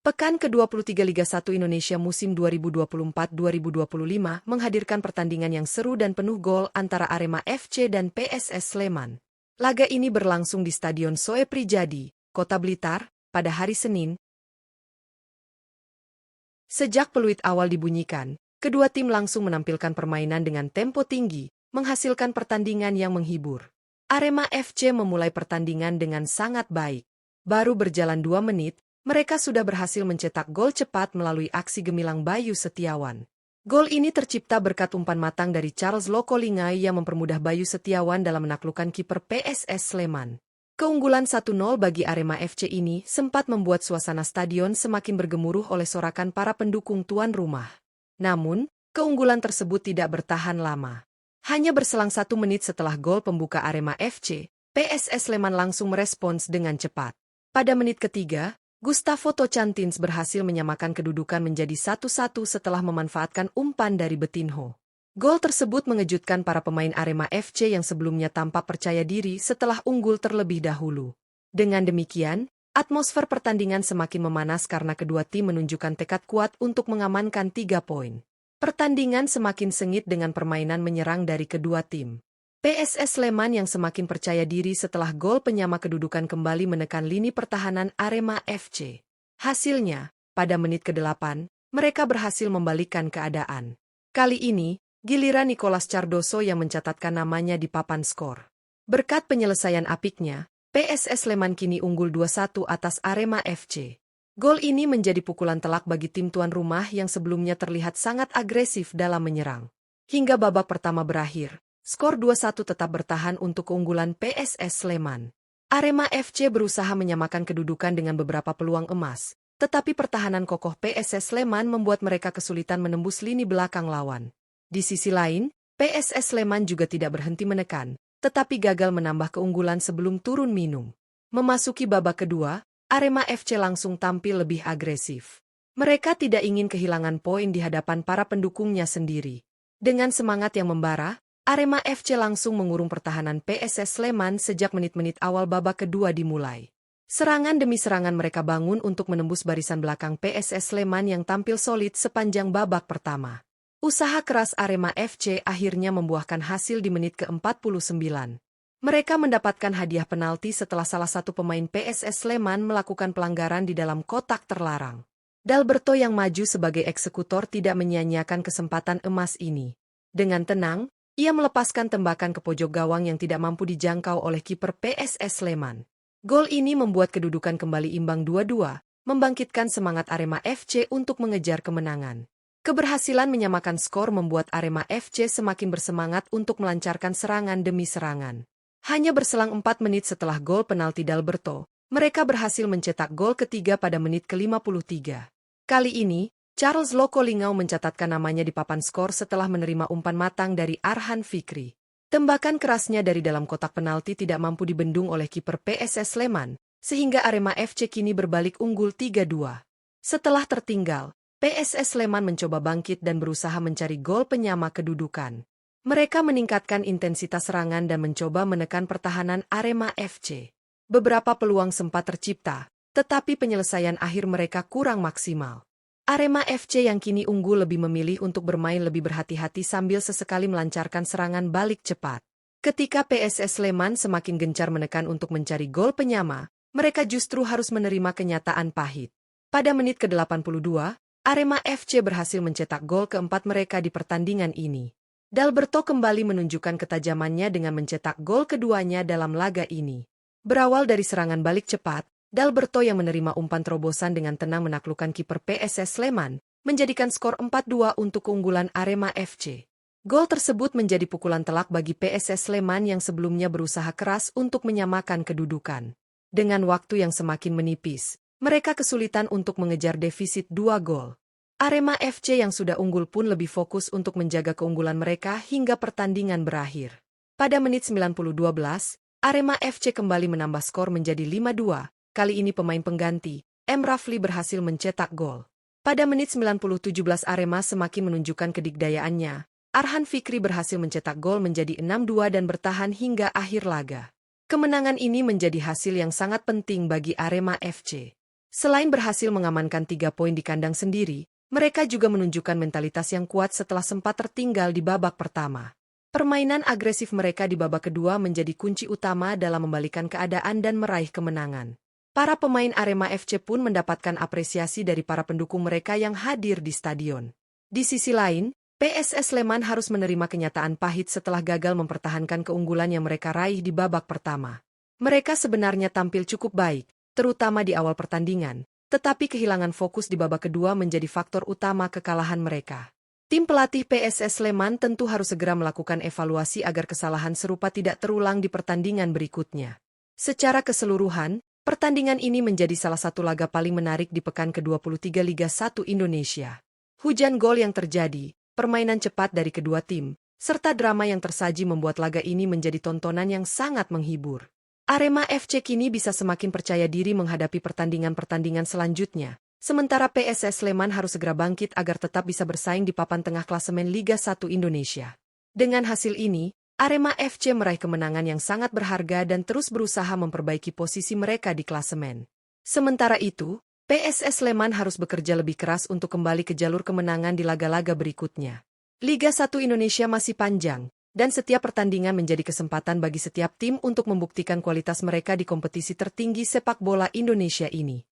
Pekan ke-23 Liga 1 Indonesia musim 2024-2025 menghadirkan pertandingan yang seru dan penuh gol antara Arema FC dan PSS Sleman. Laga ini berlangsung di Stadion Soe Prijadi, Kota Blitar, pada hari Senin. Sejak peluit awal dibunyikan, kedua tim langsung menampilkan permainan dengan tempo tinggi, menghasilkan pertandingan yang menghibur. Arema FC memulai pertandingan dengan sangat baik. Baru berjalan 2 menit, mereka sudah berhasil mencetak gol cepat melalui aksi gemilang Bayu Setiawan. Gol ini tercipta berkat umpan matang dari Charles Lokolingai yang mempermudah Bayu Setiawan dalam menaklukkan kiper PSS Sleman. Keunggulan 1-0 bagi Arema FC ini sempat membuat suasana stadion semakin bergemuruh oleh sorakan para pendukung tuan rumah. Namun, keunggulan tersebut tidak bertahan lama. Hanya berselang 1 menit setelah gol pembuka Arema FC, PSS Sleman langsung merespons dengan cepat. Pada menit ketiga, Gustavo Tocantins berhasil menyamakan kedudukan menjadi 1-1 setelah memanfaatkan umpan dari Betinho. Gol tersebut mengejutkan para pemain Arema FC yang sebelumnya tampak percaya diri setelah unggul terlebih dahulu. Dengan demikian, atmosfer pertandingan semakin memanas karena kedua tim menunjukkan tekad kuat untuk mengamankan 3 poin. Pertandingan semakin sengit dengan permainan menyerang dari kedua tim. PSS Sleman yang semakin percaya diri setelah gol penyama kedudukan kembali menekan lini pertahanan Arema FC. Hasilnya, pada menit ke-8, mereka berhasil membalikkan keadaan. Kali ini, giliran Nicolas Cardoso yang mencatatkan namanya di papan skor. Berkat penyelesaian apiknya, PSS Sleman kini unggul 2-1 atas Arema FC. Gol ini menjadi pukulan telak bagi tim tuan rumah yang sebelumnya terlihat sangat agresif dalam menyerang. Hingga babak pertama berakhir, skor 2-1 tetap bertahan untuk keunggulan PSS Sleman. Arema FC berusaha menyamakan kedudukan dengan beberapa peluang emas, tetapi pertahanan kokoh PSS Sleman membuat mereka kesulitan menembus lini belakang lawan. Di sisi lain, PSS Sleman juga tidak berhenti menekan, tetapi gagal menambah keunggulan sebelum turun minum. Memasuki babak kedua, Arema FC langsung tampil lebih agresif. Mereka tidak ingin kehilangan poin di hadapan para pendukungnya sendiri. Dengan semangat yang membara, Arema FC langsung mengurung pertahanan PSS Sleman sejak menit-menit awal babak kedua dimulai. Serangan demi serangan mereka bangun untuk menembus barisan belakang PSS Sleman yang tampil solid sepanjang babak pertama. Usaha keras Arema FC akhirnya membuahkan hasil di menit ke-49. Mereka mendapatkan hadiah penalti setelah salah satu pemain PSS Sleman melakukan pelanggaran di dalam kotak terlarang. Dalberto yang maju sebagai eksekutor tidak menyia-nyiakan kesempatan emas ini. Dengan tenang, ia melepaskan tembakan ke pojok gawang yang tidak mampu dijangkau oleh kiper PSS Sleman. Gol ini membuat kedudukan kembali imbang 2-2, membangkitkan semangat Arema FC untuk mengejar kemenangan. Keberhasilan menyamakan skor membuat Arema FC semakin bersemangat untuk melancarkan serangan demi serangan. Hanya berselang 4 menit setelah gol penalti Dalberto, mereka berhasil mencetak gol ketiga pada menit ke-53. Kali ini, Charles Lokolingai mencatatkan namanya di papan skor setelah menerima umpan matang dari Arhan Fikri. Tembakan kerasnya dari dalam kotak penalti tidak mampu dibendung oleh kiper PSS Sleman, sehingga Arema FC kini berbalik unggul 3-2. Setelah tertinggal, PSS Sleman mencoba bangkit dan berusaha mencari gol penyama kedudukan. Mereka meningkatkan intensitas serangan dan mencoba menekan pertahanan Arema FC. Beberapa peluang sempat tercipta, tetapi penyelesaian akhir mereka kurang maksimal. Arema FC yang kini unggul lebih memilih untuk bermain lebih berhati-hati sambil sesekali melancarkan serangan balik cepat. Ketika PSS Sleman semakin gencar menekan untuk mencari gol penyama, mereka justru harus menerima kenyataan pahit. Pada menit ke-82, Arema FC berhasil mencetak gol keempat mereka di pertandingan ini. Dalberto kembali menunjukkan ketajamannya dengan mencetak gol keduanya dalam laga ini. Berawal dari serangan balik cepat, Dalberto yang menerima umpan terobosan dengan tenang menaklukkan kiper PSS Sleman, menjadikan skor 4-2 untuk keunggulan Arema FC. Gol tersebut menjadi pukulan telak bagi PSS Sleman yang sebelumnya berusaha keras untuk menyamakan kedudukan. Dengan waktu yang semakin menipis, mereka kesulitan untuk mengejar defisit 2 gol. Arema FC yang sudah unggul pun lebih fokus untuk menjaga keunggulan mereka hingga pertandingan berakhir. Pada menit 90-12, Arema FC kembali menambah skor menjadi 5-2. Kali ini pemain pengganti, M. Rafli berhasil mencetak gol. Pada menit 90-17 Arema semakin menunjukkan kedikdayaannya. Arhan Fikri berhasil mencetak gol menjadi 6-2 dan bertahan hingga akhir laga. Kemenangan ini menjadi hasil yang sangat penting bagi Arema FC. Selain berhasil mengamankan 3 poin di kandang sendiri, mereka juga menunjukkan mentalitas yang kuat setelah sempat tertinggal di babak pertama. Permainan agresif mereka di babak kedua menjadi kunci utama dalam membalikan keadaan dan meraih kemenangan. Para pemain Arema FC pun mendapatkan apresiasi dari para pendukung mereka yang hadir di stadion. Di sisi lain, PSS Sleman harus menerima kenyataan pahit setelah gagal mempertahankan keunggulan yang mereka raih di babak pertama. Mereka sebenarnya tampil cukup baik, terutama di awal pertandingan, tetapi kehilangan fokus di babak kedua menjadi faktor utama kekalahan mereka. Tim pelatih PSS Sleman tentu harus segera melakukan evaluasi agar kesalahan serupa tidak terulang di pertandingan berikutnya. Secara keseluruhan, pertandingan ini menjadi salah satu laga paling menarik di pekan ke-23 Liga 1 Indonesia. Hujan gol yang terjadi, permainan cepat dari kedua tim, serta drama yang tersaji membuat laga ini menjadi tontonan yang sangat menghibur. Arema FC kini bisa semakin percaya diri menghadapi pertandingan-pertandingan selanjutnya, sementara PSS Sleman harus segera bangkit agar tetap bisa bersaing di papan tengah klasemen Liga 1 Indonesia. Dengan hasil ini, Arema FC meraih kemenangan yang sangat berharga dan terus berusaha memperbaiki posisi mereka di klasemen. Sementara itu, PSS Sleman harus bekerja lebih keras untuk kembali ke jalur kemenangan di laga-laga berikutnya. Liga 1 Indonesia masih panjang, dan setiap pertandingan menjadi kesempatan bagi setiap tim untuk membuktikan kualitas mereka di kompetisi tertinggi sepak bola Indonesia ini.